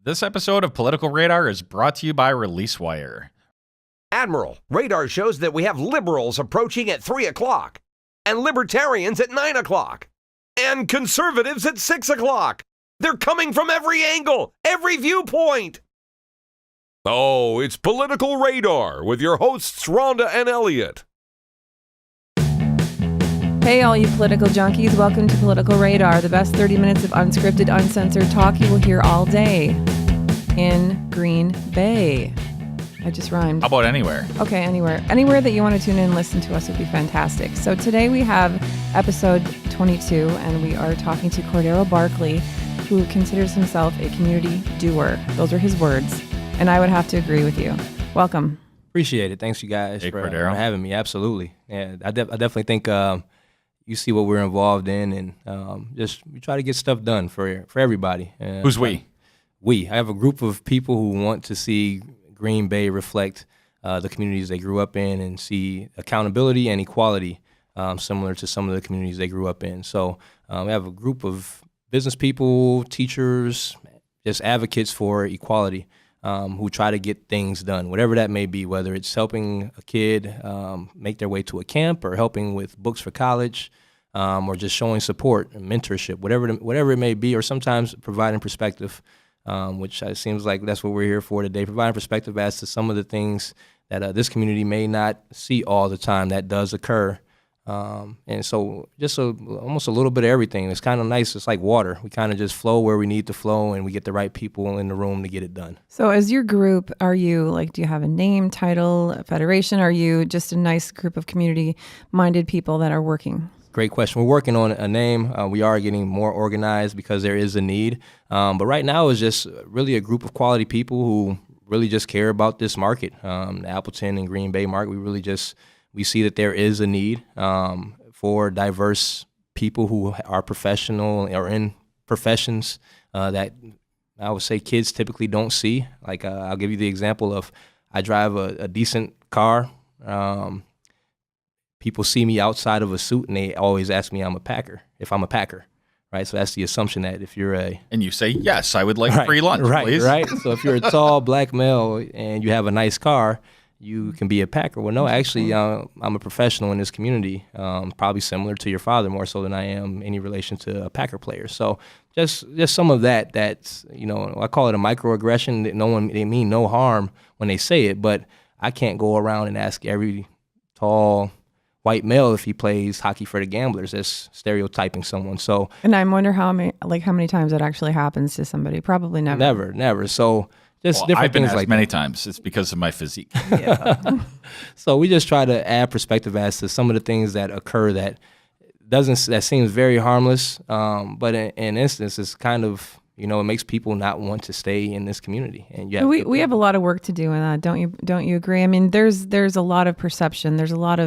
This episode of Political Radar is brought to you by ReleaseWire. Admiral, radar shows that we have liberals approaching at 3 o'clock, and libertarians at 9 o'clock, and conservatives at 6 o'clock. They're coming from every angle, every viewpoint. Oh, it's Political Radar with your hosts, Rhonda and Eliot. Hey, all you political junkies. Welcome to Political Radar, the best 30 minutes of unscripted, uncensored talk you will hear all day in Green Bay. I just rhymed. How about anywhere? Okay, anywhere. Anywhere that you want to tune in and listen to us would be fantastic. So today we have episode 22, and we are talking to Cordero Barkley, who considers himself a community doer. Those are his words, and I would have to agree with you. Welcome. Appreciate it. Thanks, you guys, for having me. Absolutely. Yeah, I definitely think you see what we're involved in, and we try to get stuff done for everybody. Who's we? We. I have a group of people who want to see Green Bay reflect the communities they grew up in and see accountability and equality similar to some of the communities they grew up in. So we have a group of business people, teachers, just advocates for equality who try to get things done, whatever that may be, whether it's helping a kid make their way to a camp or helping with books for college or just showing support and mentorship, whatever it may be, or sometimes providing perspective, which it seems like that's what we're here for today, providing perspective as to some of the things that this community may not see all the time that does occur. And so just almost a little bit of everything. It's kind of nice. It's like water. We kind of just flow where we need to flow, and we get the right people in the room to get it done. So as your group, are you do you have a name, title, a federation? Are you just a nice group of community-minded people that are working? Great question. We're working on a name. We are getting more organized because there is a need. But right now it's just really a group of quality people who really just care about this market, the Appleton and Green Bay market. We see that there is a need for diverse people who are professional or in professions that I would say kids typically don't see. Like I'll give you the example of I drive a decent car. People see me outside of a suit and they always ask me if I'm a Packer. Right, so that's the assumption that if you're and you say, yes, I would like free lunch, please. Right. So if you're a tall black male and you have a nice car, you can be a Packer. Well, no, actually, I'm a professional in this community, probably similar to your father, more so than I am any relation to a Packer player. So just some of that's, I call it a microaggression. They mean no harm when they say it, but I can't go around and ask every tall white male if he plays hockey for the Gamblers. That's stereotyping someone. So, and I wonder how many times that actually happens to somebody. Probably never. Never. So just different I've been things asked like many that. times. It's because of my physique. Yeah. So we just try to add perspective as to some of the things that occur that seems very harmless, but in instance, it's kind of it makes people not want to stay in this community. And we have a lot of work to do in that. Don't you agree? I mean, there's a lot of perception. There's a lot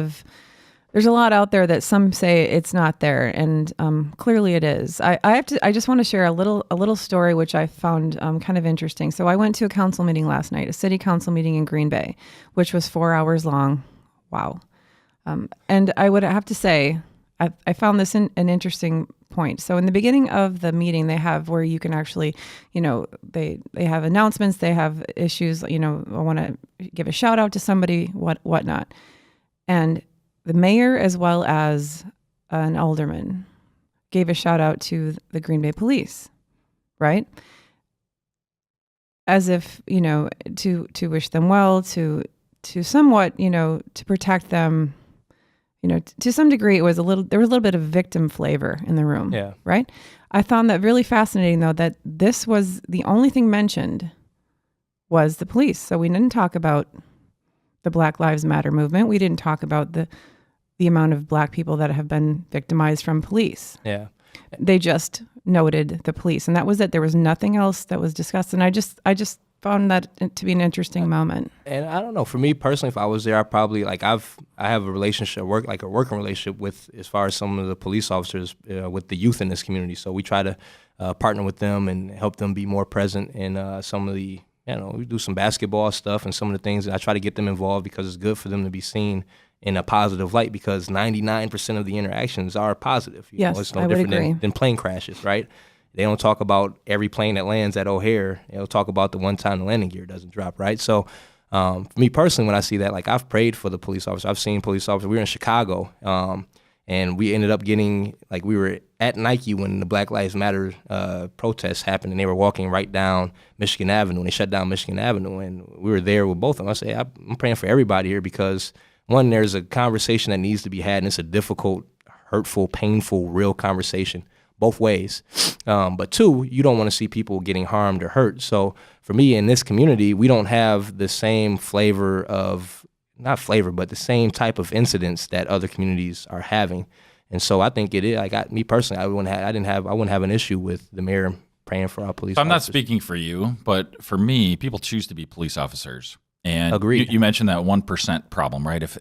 out there that some say it's not there, and clearly it is. I just want to share a little story which I found kind of interesting. So I went to a council meeting last night, a city council meeting in Green Bay, which was 4 hours long. Wow. And I would have to say, I found this an interesting point. So in the beginning of the meeting, they have where you can actually, they have announcements, they have issues. I want to give a shout out to somebody, whatnot, and the mayor, as well as an alderman, gave a shout out to the Green Bay police, right? As if, to wish them well, to somewhat, to protect them, to some degree. There was a little bit of victim flavor in the room, yeah. Right? I found that really fascinating, though, that this was the only thing mentioned was the police. So we didn't talk about the Black Lives Matter movement. We didn't talk about the amount of black people that have been victimized from police. Yeah. They just noted the police, and that was it. There was nothing else that was discussed, and I just found that to be an interesting moment. And I don't know, for me personally, if I was there, I probably I have a relationship, a working relationship with, as far as some of the police officers with the youth in this community. So we try to partner with them and help them be more present in some of the, we do some basketball stuff and some of the things, and I try to get them involved because it's good for them to be seen in a positive light, because 99% of the interactions are positive. Yes, It's no I would different agree. than plane crashes, right? They don't talk about every plane that lands at O'Hare. They'll talk about the one time the landing gear doesn't drop, right? So for me personally, when I see that, like I've prayed for the police officer. I've seen police officers. We were in Chicago, and we ended up getting, like we were at Nike when the Black Lives Matter protests happened, and they were walking right down Michigan Avenue, and they shut down Michigan Avenue, and we were there with both of them. I say, I'm praying for everybody here because, one, there's a conversation that needs to be had, and it's a difficult, hurtful, painful, real conversation both ways. But two, you don't want to see people getting harmed or hurt. So for me in this community, we don't have the same flavor of, not flavor, but the same type of incidents that other communities are having. And so I think it is, like me personally, I wouldn't have an issue with the mayor praying for our police officers. I'm not speaking for you, but for me, people choose to be police officers. And Agreed. You mentioned that 1% problem, right? If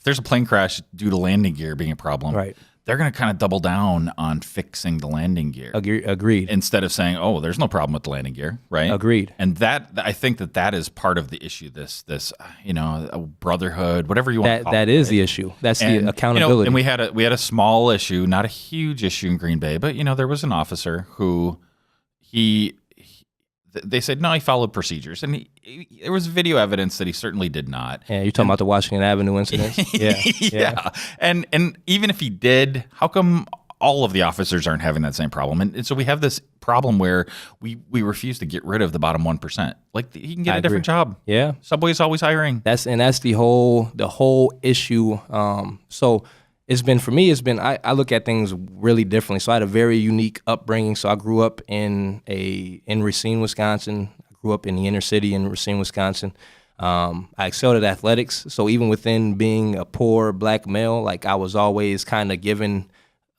there's a plane crash due to landing gear being a problem, Right. they're going to kind of double down on fixing the landing gear. Agreed. Instead of saying, "Oh, there's no problem with the landing gear," right? Agreed. And that, I think that is part of the issue. This a brotherhood, whatever you want to call it. That is the issue. That's And, the accountability. and we had a small issue, not a huge issue in Green Bay, but there was an officer who they said no, he followed procedures, and there was video evidence that he certainly did not. Yeah, you're talking about the Washington Avenue incident? Yeah. And even if he did, how come all of the officers aren't having that same problem? And so we have this problem where we refuse to get rid of the bottom 1%. Like he can get a different job. Yeah. Subway's always hiring. That's the whole issue. So I look at things really differently. So I had a very unique upbringing. So I grew up in Racine, Wisconsin. I grew up in the inner city in Racine, Wisconsin. I excelled at athletics. So even within being a poor black male, like I was always kind of given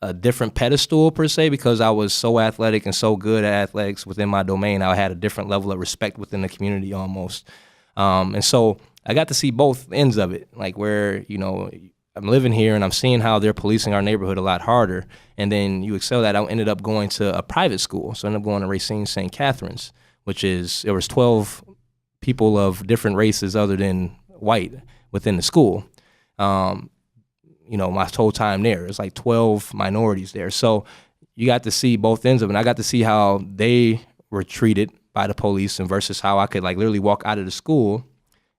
a different pedestal per se because I was so athletic and so good at athletics within my domain. I had a different level of respect within the community almost. And so I got to see both ends of it, like where, I'm living here and I'm seeing how they're policing our neighborhood a lot harder. And then you excel that. I ended up going to a private school. So I ended up going to Racine St. Catherine's, there was 12 people of different races other than white within the school. My whole time there, it's like 12 minorities there. So you got to see both ends of it. And I got to see how they were treated by the police and versus how I could like literally walk out of the school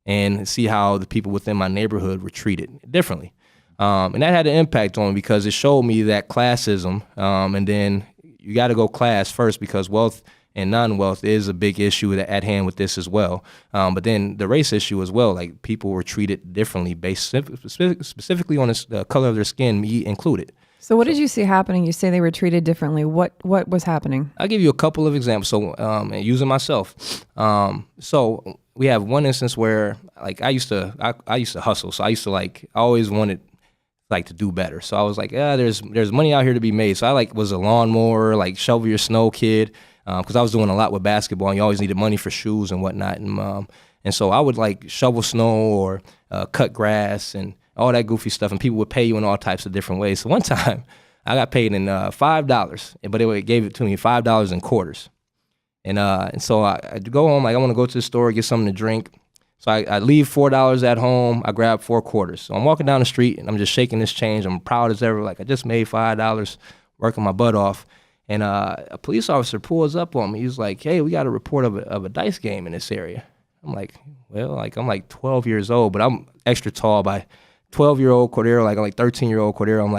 and see how the people within my neighborhood were treated differently. And that had an impact on me because it showed me that classism, and then you got to go class first because wealth and non-wealth is a big issue at hand with this as well. But then the race issue as well, like people were treated differently based specifically on the color of their skin, me included. So what did you see happening? You say they were treated differently. What was happening? I'll give you a couple of examples. So using myself. So we have one instance where like I used to hustle. So I always wanted to do better. So I was like, there's money out here to be made. So I was a lawnmower, shovel your snow kid, because I was doing a lot with basketball and you always needed money for shoes and whatnot. And so I would shovel snow or cut grass and all that goofy stuff. And people would pay you in all types of different ways. So one time I got paid in $5, but it gave it to me $5 in quarters. And so I go home, I want to go to the store, get something to drink. So I leave $4 at home. I grab 4 quarters. So I'm walking down the street and I'm just shaking this change. I'm proud as ever. I just made $5, working my butt off. And a police officer pulls up on me. He's like, "Hey, we got a report of a dice game in this area." I'm like, well, I'm 12 years old, but I'm extra tall by 12-year-old Cordero. I'm 13-year-old Cordero. I'm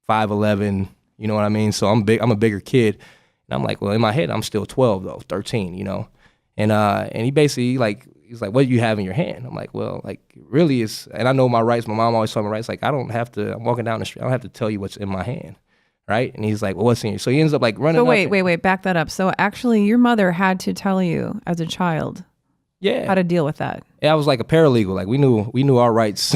5'11", you know what I mean? So I'm big. I'm a bigger kid. And I'm like, well, in my head, I'm still 12 though, 13, And he basically he's like, "What do you have in your hand?" I'm like, well, really is, and I know my rights. My mom always told me rights. I don't have to, I'm walking down the street, I don't have to tell you what's in my hand. Right? And he's like, "Well, what's in here?" So he ends up running. So wait, back that up. So actually your mother had to tell you as a child how to deal with that. Yeah, I was like a paralegal. We knew our rights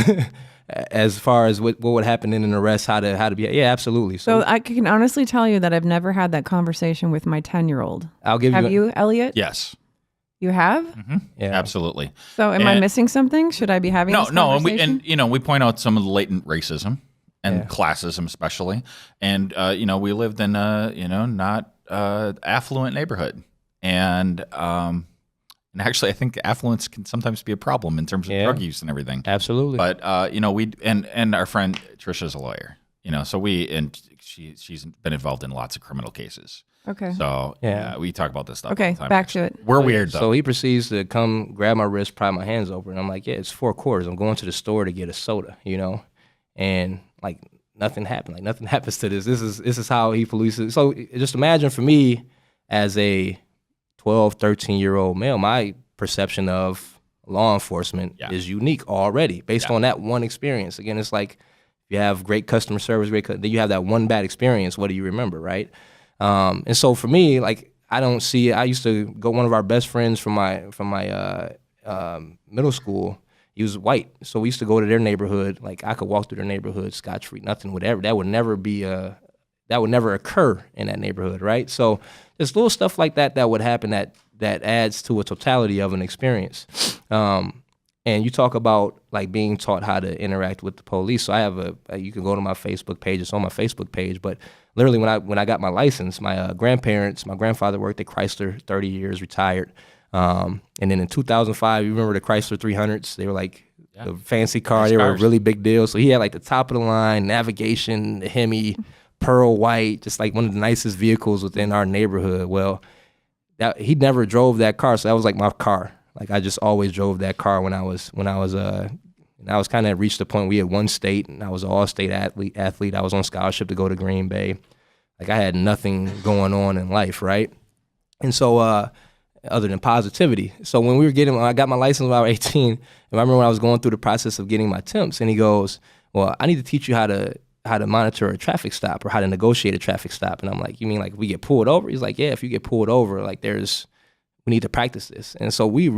as far as what would happen in an arrest, how to be. Yeah, absolutely. So I can honestly tell you that I've never had that conversation with my 10-year-old. Have you, Eliot? Yes. You have? Mm-hmm. Yeah, absolutely. So am I missing something? Should I be having this conversation? And we point out some of the latent racism and classism especially. And we lived in not affluent neighborhood. And actually I think affluence can sometimes be a problem in terms of drug use and everything. Absolutely. But and our friend Trisha's a lawyer. So she's been involved in lots of criminal cases. Okay. So yeah, we talk about this stuff. Okay, all the time, back to it. We're weird though. So he proceeds to come grab my wrist, pry my hands over, and I'm like, yeah, it's 4 quarters. I'm going to the store to get a soda, and like nothing happened. Like nothing happens to this. This is how he polices. So just imagine for me as a 12, 13-year-old male, my perception of law enforcement is unique already based on that one experience. Again, it's like if you have great customer service, then you have that one bad experience. What do you remember, right? And so for me, like I don't see. I used to go. One of our best friends from my middle school. He was white, so we used to go to their neighborhood. Like I could walk through their neighborhood scot-free. Nothing would ever. That would never occur in that neighborhood, right? So there's little stuff like that would happen that adds to a totality of an experience. And you talk about like being taught how to interact with the police. So I have you can go to my Facebook page. It's on my Facebook page. But literally when I got my license, my grandfather worked at Chrysler 30 years, retired. And then in 2005, you remember the Chrysler 300s? They were like the fancy car. Nice they were a really big deal. So he had like the top of the line, navigation, the Hemi, pearl white, just like one of the nicest vehicles within our neighborhood. Well, he never drove that car. So that was like my car. Like I just always drove that car when I was kind of reached the point we had one state and I was an all-state athlete. I was on scholarship to go to Green Bay. Like I had nothing going on in life, right? And so other than positivity. So when I got my license when I was 18, and I remember when I was going through the process of getting my temps, and he goes, well, I need to teach you how to monitor a traffic stop or how to negotiate a traffic stop. And I'm like, you mean like we get pulled over? He's like, yeah, if you get pulled over, like we need to practice this. And so we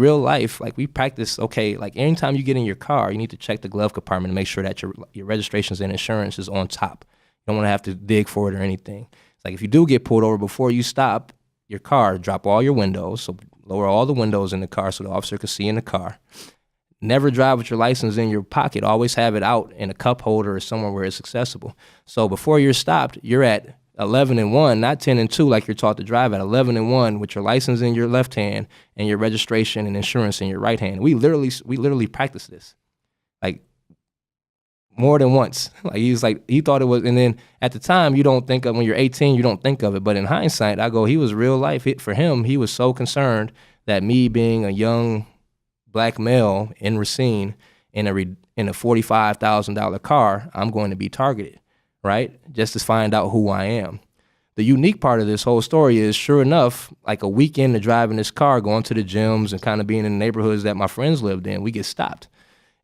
practice, okay, like anytime you get in your car, you need to check the glove compartment and make sure that your registrations and insurance is on top. You don't want to have to dig for it or anything. It's like if you do get pulled over, before you stop your car, drop all your windows, so lower all the windows in the car so the officer can see in the car. Never drive with your license in your pocket. Always have it out in a cup holder or somewhere where it's accessible. So before you're stopped, you're at 11-1, not 10-2 like you're taught to drive at 11-1 with your license in your left hand and your registration and insurance in your right hand. We literally practice this, like more than once. Like he thought it was, and then at the time you don't think of, when you're 18, you don't think of it. But in hindsight, I go, he was real life. For him, he was so concerned that me being a young black male in Racine in a $45,000 car, I'm going to be targeted. Right? Just to find out who I am. The unique part of this whole story is, sure enough, like a weekend of driving this car, going to the gyms and kind of being in the neighborhoods that my friends lived in, we get stopped.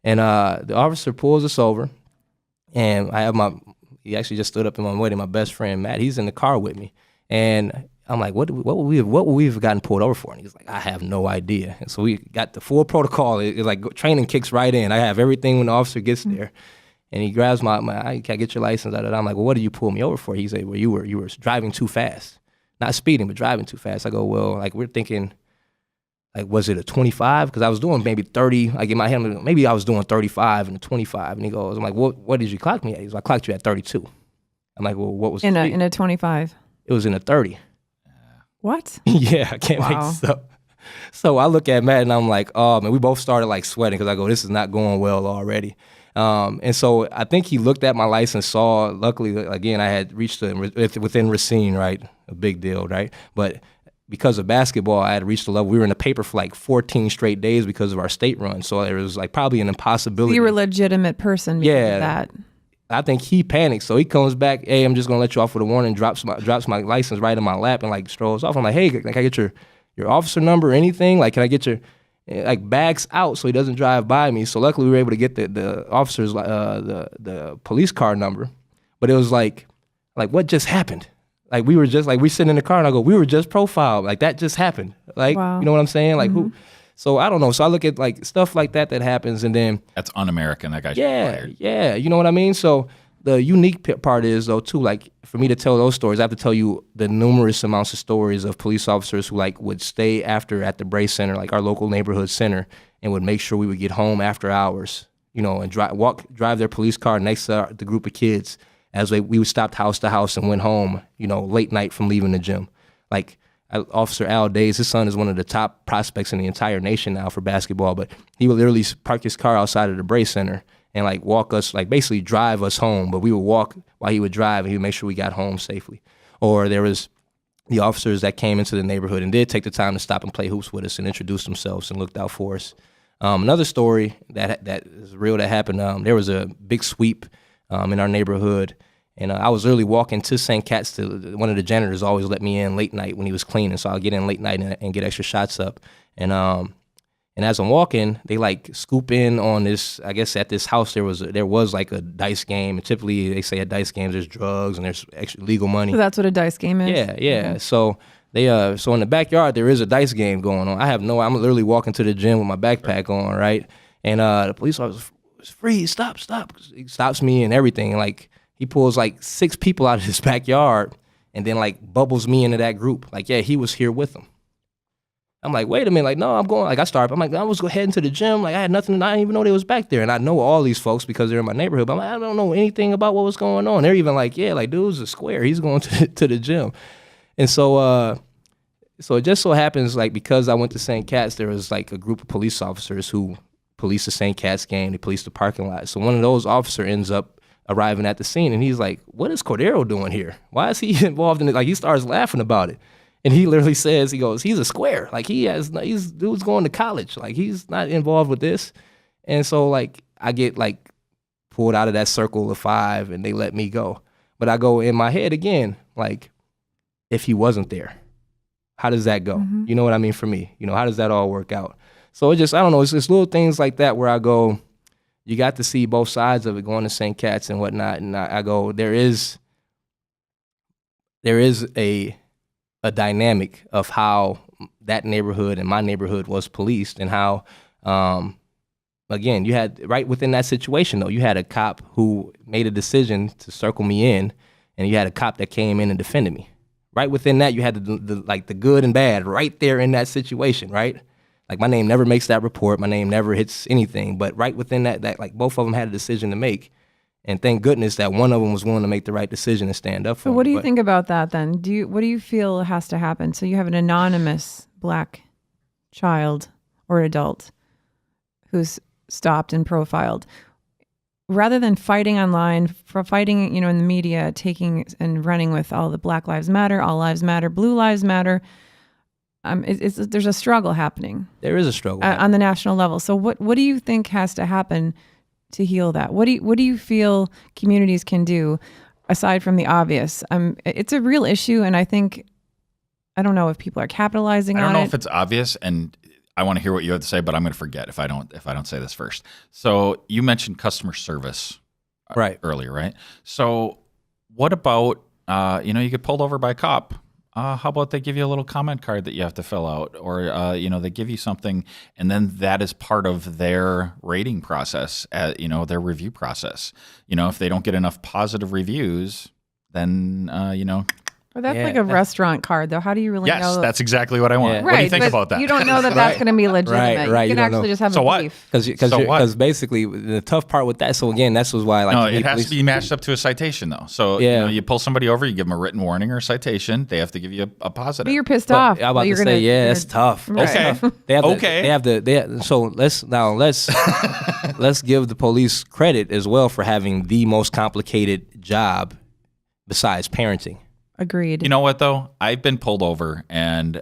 And the officer pulls us over, and he actually just stood up in my way to my best friend, Matt. He's in the car with me. And I'm like, what would we have gotten pulled over for? And he's like, I have no idea. And so we got the full protocol. It's like training kicks right in. I have everything when the officer gets there. And he grabs my can I get your license? I'm like, well, what did you pull me over for? He said, well, you were driving too fast. Not speeding, but driving too fast. I go, well, like we're thinking, like, was it a 25? Because I was doing maybe 30. Like in my head, maybe I was doing 35 and a 25. And he goes, I'm like, what did you clock me at? He goes, I clocked you at 32. I'm like, well, what was in a 25? It was in a 30. What? Yeah, I can't make this up. So I look at Matt and I'm like, oh man, we both started like sweating because I go, this is not going well already. And so I think he looked at my license, saw, luckily, again, I had reached within Racine, right? A big deal, right? But because of basketball, I had reached the level. We were in the paper for like 14 straight days because of our state run. So there was like probably an impossibility. You were a legitimate person because of that. I think he panicked. So he comes back, hey, I'm just going to let you off with a warning, drops my license right in my lap and like strolls off. I'm like, hey, can I get your officer number or anything? Like, can I get your... like backs out so he doesn't drive by me. So luckily we were able to get the officer's the police car number. But it was like what just happened? Like we sitting in the car and I go, we were just profiled. Like that just happened. Like, wow. You know what I'm saying? Like who? So I don't know. So I look at like stuff like that happens, and then that's un-American. That guy's fired. Yeah. You know what I mean? So the unique part is though too, like for me to tell those stories, I have to tell you the numerous amounts of stories of police officers who like would stay after at the Brace Center, like our local neighborhood center, and would make sure we would get home after hours, and drive their police car next to the group of kids as we would stop house to house and went home, late night from leaving the gym. Like Officer Al Days, his son is one of the top prospects in the entire nation now for basketball, but he would literally park his car outside of the Brace Center and like walk us, like basically drive us home, but we would walk while he would drive and he would make sure we got home safely. Or there was the officers that came into the neighborhood and did take the time to stop and play hoops with us and introduce themselves and looked out for us. Another story that is real that happened, there was a big sweep in our neighborhood, and I was literally walking to St. Cat's. One of the janitors always let me in late night when he was cleaning, so I'll get in late night and get extra shots up. And as I'm walking, they like scoop in on this. I guess at this house there was like a dice game. And typically they say at dice games there's drugs and there's extra legal money. So that's what a dice game is? Yeah. Okay. So so in the backyard there is a dice game going on. I'm literally walking to the gym with my backpack on, right? And the police officer was freeze, stop. He stops me and everything. And like he pulls like 6 people out of his backyard and then like bubbles me into that group. Like, yeah, he was here with them. I'm like, wait a minute, like, no, I'm like, I was heading to the gym, like, I had nothing, I didn't even know they was back there, and I know all these folks because they're in my neighborhood, but I'm like, I don't know anything about what was going on. They're even like, yeah, like, dude's a square, he's going to the gym. And so it just so happens, like, because I went to St. Cat's, there was, like, a group of police officers who policed the St. Cat's game, they policed the parking lot. So one of those officers ends up arriving at the scene, and he's like, what is Cordero doing here? Why is he involved in it? Like, he starts laughing about it. And he literally says, he goes, he's a square. Like, dude's going to college. Like, he's not involved with this. And so, like, I get, like, pulled out of that circle of 5, and they let me go. But I go in my head again, like, if he wasn't there, how does that go? Mm-hmm. You know what I mean? For me, how does that all work out? So it just, I don't know, it's just little things like that where I go, you got to see both sides of it, going to St. Cat's and whatnot. And I go, there is a dynamic of how that neighborhood and my neighborhood was policed, and how, again, you had, right within that situation though, you had a cop who made a decision to circle me in, and you had a cop that came in and defended me. Right within that, you had the good and bad right there in that situation, right? Like, my name never makes that report, my name never hits anything, but right within that like, both of them had a decision to make. And thank goodness that one of them was willing to make the right decision and stand up for So what do you think about that then? What do you feel has to happen? So you have an anonymous Black child or adult who's stopped and profiled. Rather than fighting online, for fighting, in the media, taking and running with all the Black Lives Matter, All Lives Matter, Blue Lives Matter, there's a struggle happening. There is a struggle on the national level. So what do you think has to happen to heal that? What do you feel communities can do aside from the obvious? It's a real issue, and I don't know if people are capitalizing on it. I don't know if it's obvious, and I want to hear what you have to say, but I'm going to forget if I don't say this first. So you mentioned customer service earlier, right? So what about you get pulled over by a cop? How about they give you a little comment card that you have to fill out, or they give you something, and then that is part of their rating process, their review process. If they don't get enough positive reviews, then Well, that's like a restaurant card, though. How do you really know? Yes, that's exactly what I want. Yeah. What do you think about that? You don't know that that's going to be legitimate. Right. You can actually just have so a beef. Because basically the tough part with that. So again, that's why it has to be matched up to a citation, though. So you pull somebody over, you give them a written warning or a citation. They have to give you a positive. But you're pissed off. I'm about to say, it's tough. Okay. So let's give the police credit as well for having the most complicated job besides parenting. Agreed. You know what, though? I've been pulled over, and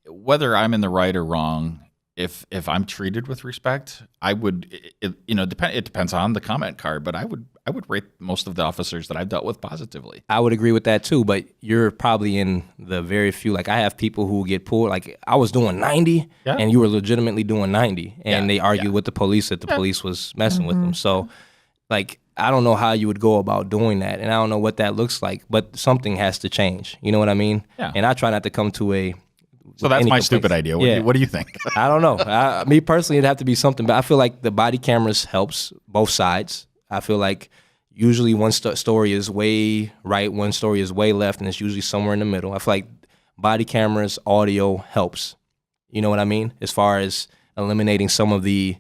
whether I'm in the right or wrong, if I'm treated with respect, I would. It depends on the comment card, but I would rate most of the officers that I've dealt with positively. I would agree with that too, but you're probably in the very few. Like, I have people who get pulled. Like, I was doing 90, and you were legitimately doing 90, and they argued with the police that the police was messing with them. So, like, I don't know how you would go about doing that, and I don't know what that looks like, but something has to change. You know what I mean? Yeah. And I try not to come to a... So that's my stupid idea. What do you think? I don't know. Me personally, it'd have to be something, but I feel like the body cameras helps both sides. I feel like usually one story is way right, one story is way left, and it's usually somewhere in the middle. I feel like body cameras, audio helps. You know what I mean? As far as eliminating some of the...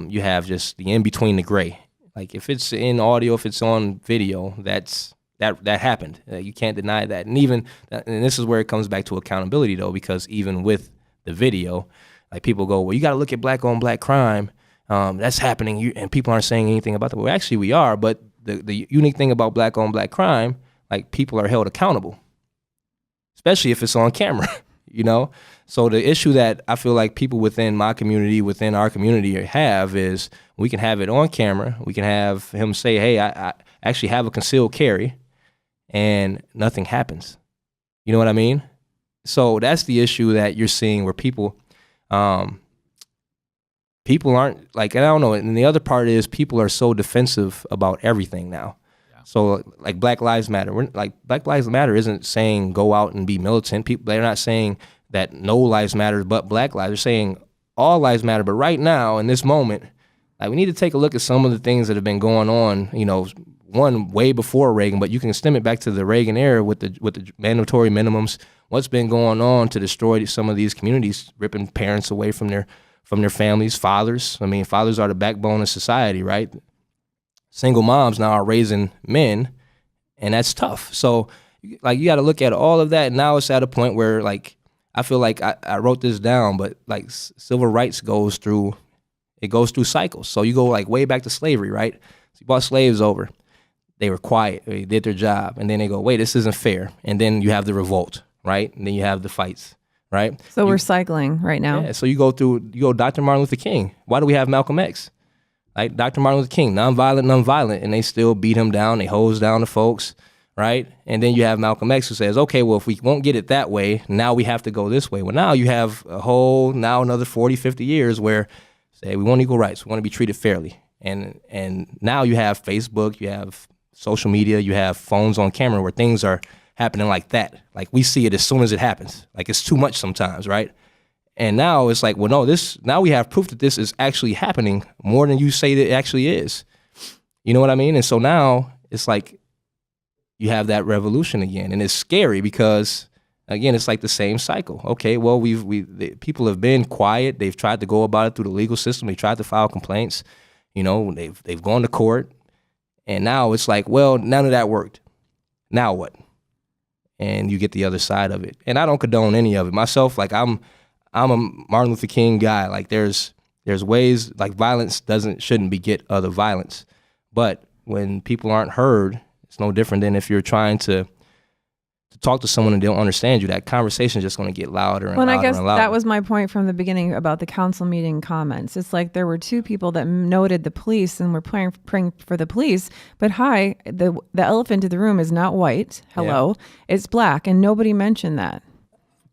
you have just the in between, the gray. Like, if it's in audio, if it's on video, that happened. You can't deny that. And this is where it comes back to accountability, though, because even with the video, like, people go, well, you got to look at black on black crime. That's happening, and people aren't saying anything about that. Well, actually, we are. But the unique thing about black on black crime, like people are held accountable, especially if it's on camera, you know? So the issue that I feel like people within my community, within our community have is we can have it on camera. We can have him say, hey, I actually have a concealed carry, and nothing happens. You know what I mean? So that's the issue that you're seeing where people aren't like, and I don't know. And the other part is people are so defensive about everything now. Yeah. So like Black Lives Matter, Black Lives Matter isn't saying go out and be militant. They're not saying that no lives matter but Black lives. They're saying all lives matter. But right now, in this moment, like we need to take a look at some of the things that have been going on, you know, one way before Reagan, but you can stem it back to the Reagan era with the mandatory minimums. What's been going on to destroy some of these communities, ripping parents away from their families, fathers. I mean, fathers are the backbone of society, right? Single moms now are raising men, and that's tough. So like you got to look at all of that. And now it's at a point where like, I feel like I wrote this down, but like civil rights goes through cycles. So you go like way back to slavery, right? So you brought slaves over. They were quiet. They did their job. And then they go, wait, this isn't fair. And then you have the revolt, right? And then you have the fights, right? So we're cycling right now. Yeah, so you go Dr. Martin Luther King. Why do we have Malcolm X? Like Dr. Martin Luther King, nonviolent, and they still beat him down. They hose down the folks. Right? And then you have Malcolm X who says, okay, well, if we won't get it that way, now we have to go this way. Well, now you have another 40, 50 years where say we want equal rights. We want to be treated fairly. And now you have Facebook, you have social media, you have phones on camera where things are happening like that. Like we see it as soon as it happens. Like it's too much sometimes, right? And now it's like, well, no, now we have proof that this is actually happening more than you say that it actually is. You know what I mean? And so now it's like, you have that revolution again, and it's scary because, again, it's like the same cycle. Okay, well, people have been quiet. They've tried to go about it through the legal system. They tried to file complaints. You know, they've gone to court, and now it's like, well, none of that worked. Now what? And you get the other side of it, and I don't condone any of it myself. Like I'm a Martin Luther King guy. Like there's ways like violence shouldn't beget other violence, but when people aren't heard. It's no different than if you're trying to talk to someone and they don't understand you. That conversation is just going to get louder and louder and louder. Well, I guess that was my point from the beginning about the council meeting comments. It's like there were two people that noted the police and were praying for the police. But the elephant in the room is not white. Hello. Yeah. It's black. And nobody mentioned that.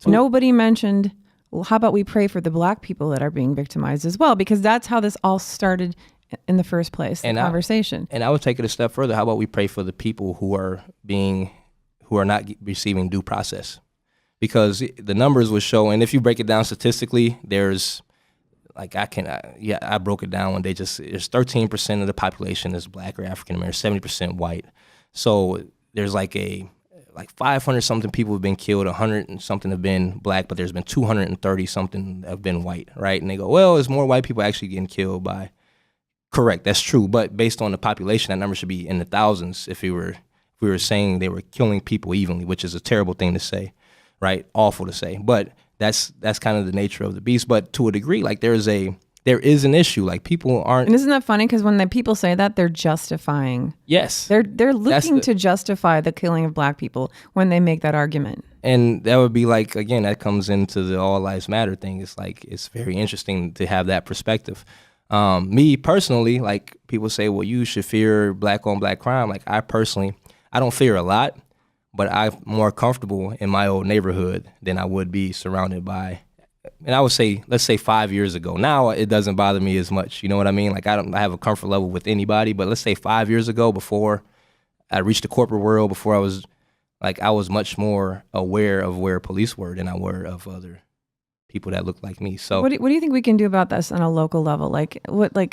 Nobody mentioned, well, how about we pray for the black people that are being victimized as well? Because that's how this all started in the first place, the conversation. And I would take it a step further. How about we pray for the people who are not receiving due process? Because the numbers would show, and if you break it down statistically, there's like I broke it down one day. Just there's 13% of the population is black or African American, 70% white. So there's like 500 something people have been killed, 100 and something have been black, but there's been 230 something have been white, right? And they go, well, there's more white people actually getting killed by. Correct, that's true. But based on the population, that number should be in the thousands if we were saying they were killing people evenly, which is a terrible thing to say, right? Awful to say. But that's kind of the nature of the beast. But to a degree, like there is an issue. Like people aren't. And isn't that funny? Because when the people say that, they're justifying. Yes. They're looking to justify the killing of black people when they make that argument. And that would be like, again, that comes into the all lives matter thing. It's like, it's very interesting to have that perspective. Me personally, like people say, well, you should fear black on black crime. Like I don't fear a lot, but I'm more comfortable in my old neighborhood than I would be surrounded by. And I would say, let's say 5 years ago. Now it doesn't bother me as much. You know what I mean? Like I have a comfort level with anybody, but let's say 5 years ago, before I reached the corporate world, before I was much more aware of where police were than I were of other people that look like me. So what do you think we can do about this on a local level? Like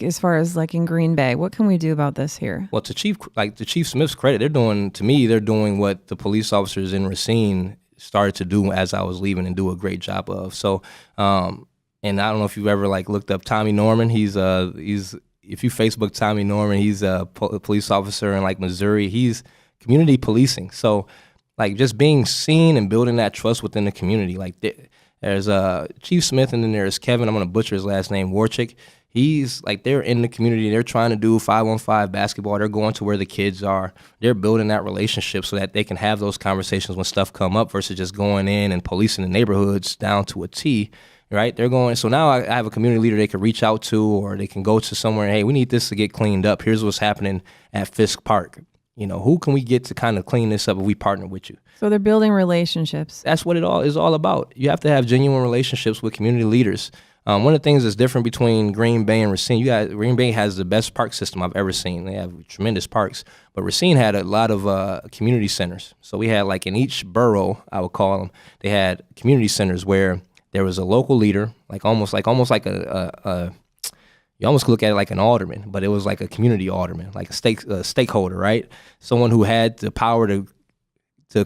as far as like in Green Bay, what can we do about this here? Well, to Chief Smith's credit, they're doing what the police officers in Racine started to do as I was leaving and do a great job of. So, and I don't know if you've ever like looked up Tommy Norman. He's if you Facebook Tommy Norman, he's a police officer in like Missouri. He's community policing. So like just being seen and building that trust within the community. Like there's Chief Smith, and then there's Kevin. I'm going to butcher his last name, Warchick. He's like, they're in the community. They're trying to do 5-on-5 basketball. They're going to where the kids are. They're building that relationship so that they can have those conversations when stuff come up versus just going in and policing the neighborhoods down to a T, right? They're going, so now I have a community leader they can reach out to, or they can go to somewhere, hey, we need this to get cleaned up. Here's what's happening at Fisk Park. You know, who can we get to kind of clean this up if we partner with you? So they're building relationships. That's what it all is all about. You have to have genuine relationships with community leaders. One of the things that's different between Green Bay and Racine, Green Bay has the best park system I've ever seen. They have tremendous parks, but Racine had a lot of community centers. So we had, like, in each borough, I would call them, they had community centers where there was a local leader, almost like a you almost could look at it like an alderman, but it was like a community alderman, like a stakeholder, right? Someone who had the power to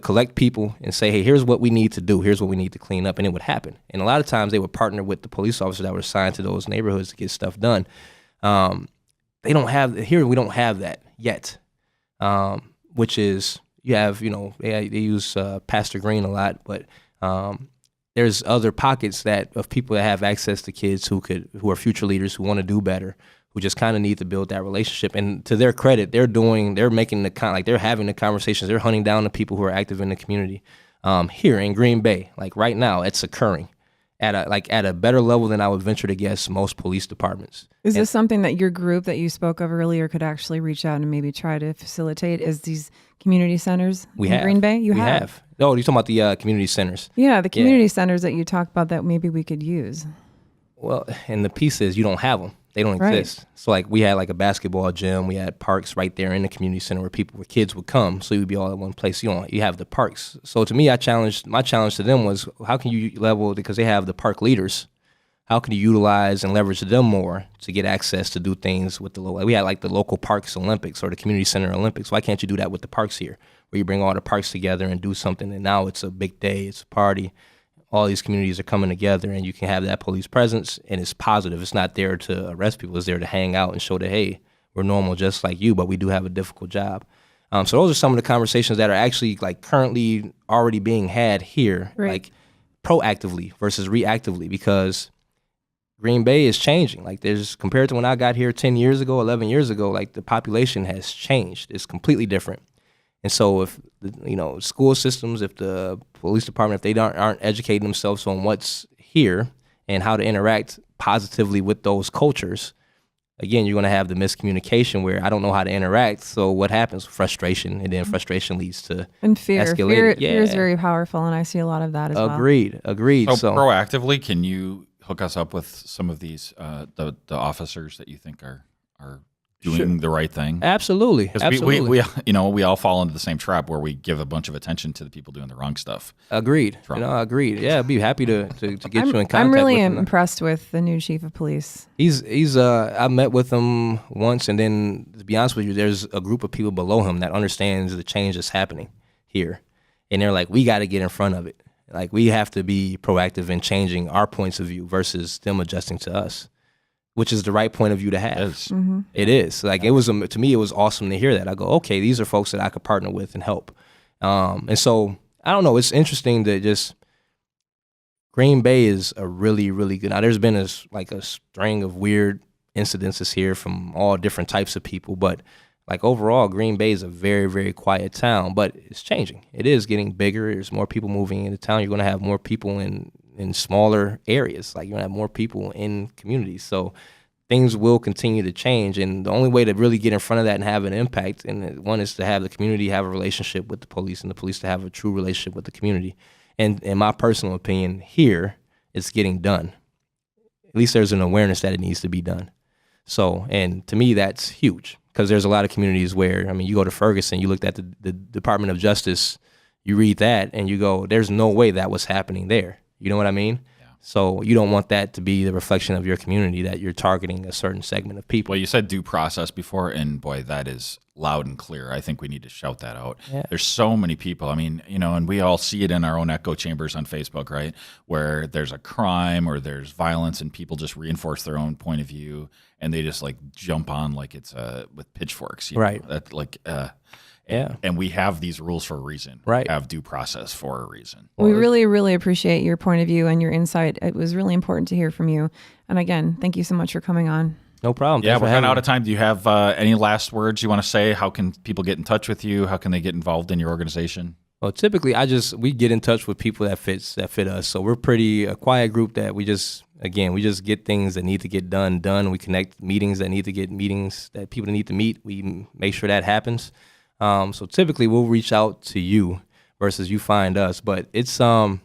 collect people and say, hey, here's what we need to do. Here's what we need to clean up. And it would happen. And a lot of times they would partner with the police officers that were assigned to those neighborhoods to get stuff done. We don't have that yet, which is, you have, you know, they use Pastor Green a lot, but there's other pockets of people that have access to kids who are future leaders, who want to do better, who just kind of need to build that relationship. And to their credit, they're having the conversations, they're hunting down the people who are active in the community. Here in Green Bay, like right now, it's occurring at a better level than I would venture to guess most police departments. Is this something that your group that you spoke of earlier could actually reach out and maybe try to facilitate? Is these community centers in Green Bay? We have. Oh, you're talking about the community centers? Yeah, the community centers that you talked about that maybe we could use. Well, and the piece is you don't have them. They don't exist. So like we had like a basketball gym, we had parks right there in the community center where kids would come. So you would be all at one place. You have the parks. So to me, my challenge to them was, how can you level, because they have the park leaders, how can you utilize and leverage them more to get access to do things with the local? We had like the local parks Olympics or the community center Olympics. Why can't you do that with the parks here, where you bring all the parks together and do something? And now it's a big day, it's a party. All these communities are coming together, and you can have that police presence, and it's positive. It's not there to arrest people. It's there to hang out and show that, hey, we're normal just like you, but we do have a difficult job. So those are some of the conversations that are actually like currently already being had here, like proactively versus reactively, because Green Bay is changing. Like compared to when I got here 10 years ago, 11 years ago, like the population has changed. It's completely different. And so if, school systems, if the police department, if they aren't educating themselves on what's here and how to interact positively with those cultures, again, you're going to have the miscommunication where I don't know how to interact. So what happens? Frustration, and then frustration leads to fear. Escalated. Fear is very powerful, and I see a lot of that as well. Agreed. So proactively, can you hook us up with some of these the officers that you think are doing the right thing? Absolutely. We all fall into the same trap where we give a bunch of attention to the people doing the wrong stuff. Agreed. Agreed. Yeah, I'd be happy to get you in contact. I'm really with impressed with the new chief of police. He's I met with him once, and then to be honest with you, there's a group of people below him that understands the change that's happening here, and they're like, we got to get in front of it. Like, we have to be proactive in changing our points of view versus them adjusting to us, which is the right point of view to have. It is. Mm-hmm. It is. Like, it was, to me, it was awesome to hear that. I go, okay, these are folks that I could partner with and help. And so, I don't know, it's interesting that just Green Bay is a really, really good. Now, there's been a string of weird incidences here from all different types of people, but like overall, Green Bay is a very, very quiet town, but it's changing. It is getting bigger. There's more people moving into town. You're going to have more people in smaller areas. Like, you're going to have more people in communities. So things will continue to change. And the only way to really get in front of that and have an impact, and one is to have the community have a relationship with the police, and the police to have a true relationship with the community. And in my personal opinion, here, it's getting done. At least there's an awareness that it needs to be done. So, and to me, that's huge, because there's a lot of communities where, you go to Ferguson, you looked at the Department of Justice, you read that, and you go, there's no way that was happening there. You know what I mean? Yeah. So you don't want that to be the reflection of your community, that you're targeting a certain segment of people. Well, you said due process before, and boy, that is loud and clear. I think we need to shout that out. Yeah. There's so many people. And we all see it in our own echo chambers on Facebook, right? Where there's a crime or there's violence, and people just reinforce their own point of view, and they just like jump on like it's with pitchforks, right? That And we have these rules for a reason. Right. We have due process for a reason. We really, really appreciate your point of view and your insight. It was really important to hear from you. And again, thank you so much for coming on. No problem. Yeah, Thanks for we're kind having of out me. of time. Do you have any last words you want to say? How can people get in touch with you? How can they get involved in your organization? Well, typically, we get in touch with people that fit us. So we're a quiet group that we just get things that need to get done. We connect meetings that need to get meetings that people need to meet. We make sure that happens. So typically, we'll reach out to you versus you find us. But it's I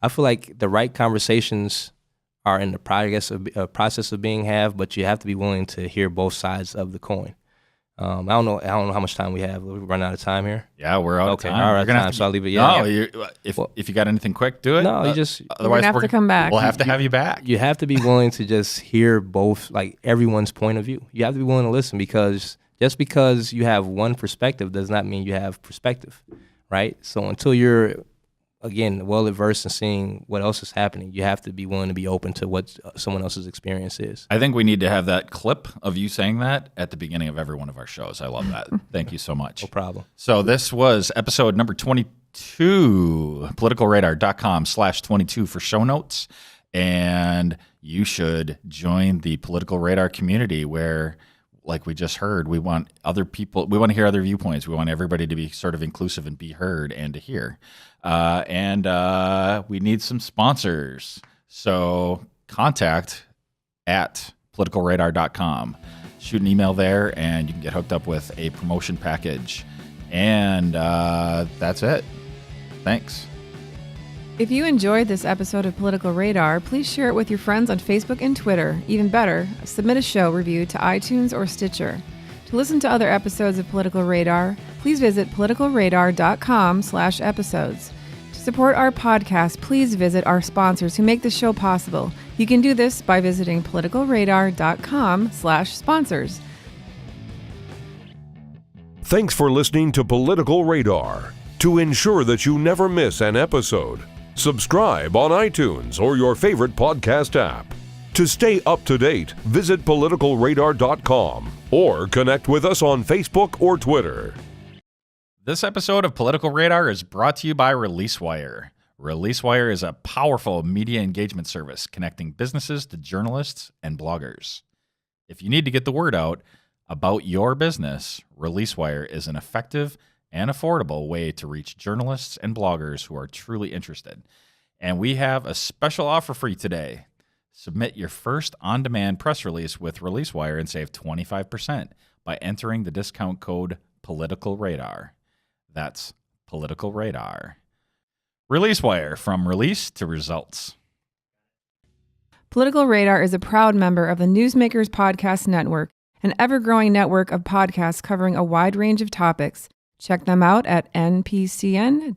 feel like the right conversations are in the process of being had, but you have to be willing to hear both sides of the coin. I don't know how much time we have. We're running out of time here. Yeah, we're out of time. All right, You're so I'll leave it. No, Yeah. if you got anything quick, do it. No, Otherwise, We're gonna have to come back. We'll have to have you back. You have to be willing to just hear both, like everyone's point of view. You have to be willing to listen, because just because you have one perspective does not mean you have perspective, right? So until you're, again, well-versed in seeing what else is happening, you have to be willing to be open to what someone else's experience is. I think we need to have that clip of you saying that at the beginning of every one of our shows. I love that. Thank you so much. No problem. So this was episode number 22, politicalradar.com/22 for show notes. And you should join the Political Radar community where, like we just heard, we want other people, we want to hear other viewpoints. We want everybody to be sort of inclusive and be heard and to hear. And we need some sponsors. So contact at politicalradar.com. Shoot an email there and you can get hooked up with a promotion package. And that's it. Thanks. If you enjoyed this episode of Political Radar, please share it with your friends on Facebook and Twitter. Even better, submit a show review to iTunes or Stitcher. To listen to other episodes of Political Radar, please visit politicalradar.com/episodes. To support our podcast, please visit our sponsors who make the show possible. You can do this by visiting politicalradar.com/sponsors. Thanks for listening to Political Radar. To ensure that you never miss an episode, subscribe on iTunes or your favorite podcast app. To stay up to date, visit politicalradar.com or connect with us on Facebook or Twitter. This episode of Political Radar is brought to you by ReleaseWire. ReleaseWire is a powerful media engagement service connecting businesses to journalists and bloggers. If you need to get the word out about your business, ReleaseWire is an effective and affordable way to reach journalists and bloggers who are truly interested. And we have a special offer for you today. Submit your first on-demand press release with ReleaseWire and save 25% by entering the discount code PoliticalRadar. That's Political Radar. ReleaseWire, from release to results. Political Radar is a proud member of the Newsmakers Podcast Network, an ever-growing network of podcasts covering a wide range of topics. Check them out at npcn.tv.